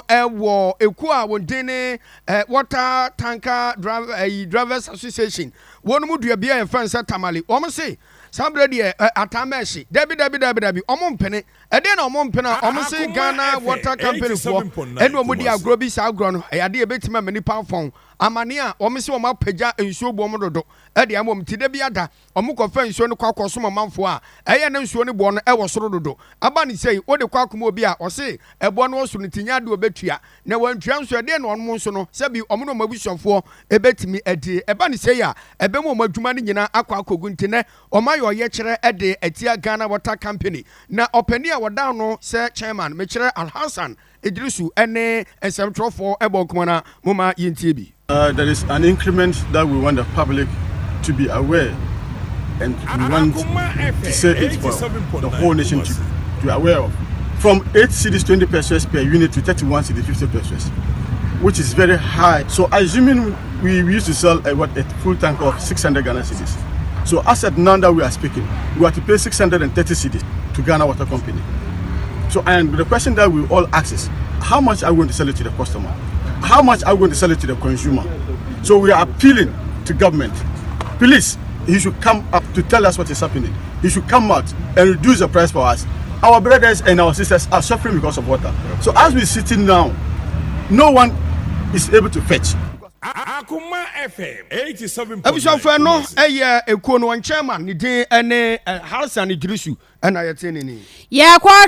wo eku a wondene water tanker drivers association wonu dua bia en fan tamale omo se sambre de atameshi dabi omo mpene ede na omo mpene omo se Ghana water company fo ene omo di agro bi sa agro no ade ebetima mani panfon amane a omo se omo apagya nsuo bo omo dodo ede amom ti da bi ada omo kofa nsuo no kwakoso manfo a eye na nsuo ne bo no e wo soro dodo aba ni sei wo de kwakoma obi a o se ebo no so no tinya de obetua na wantua nsuo de na omo nso no se bi omo no mabusuafo ebetimi ade eba ni sei a ebe mo adwuma ne nyina akwakogu ntine omayo ye kire ede atia Ghana Water Company na opani a wada no se chairman me kire Alhassan Idrisu ene esemtrofo ebonkomana moma yentie bi. There is an increment that we want the public to be aware, and we want to say it for the whole nation to be aware of. From 8 cedis 20 pesos per unit to 31 cedis 50 pesos, which is very high. So assuming we used to sell a full tank of 600 Ghana cedis. So as at now that we are speaking, we have to pay 630 cedis to Ghana Water Company. So and the question that we all ask is, how much are we going to sell it to the customer? How much are we going to sell it to the consumer? So we are appealing to government. Please, he should come up to tell us what is happening. He should come out and reduce the price for us. Our brothers and our sisters are suffering because of water. So as we're sitting now, no one is able to fetch. Akuma FM 87. Abisofo no eye ekuo no chairman ni din ene Alhassan Idrisu ena yete ni.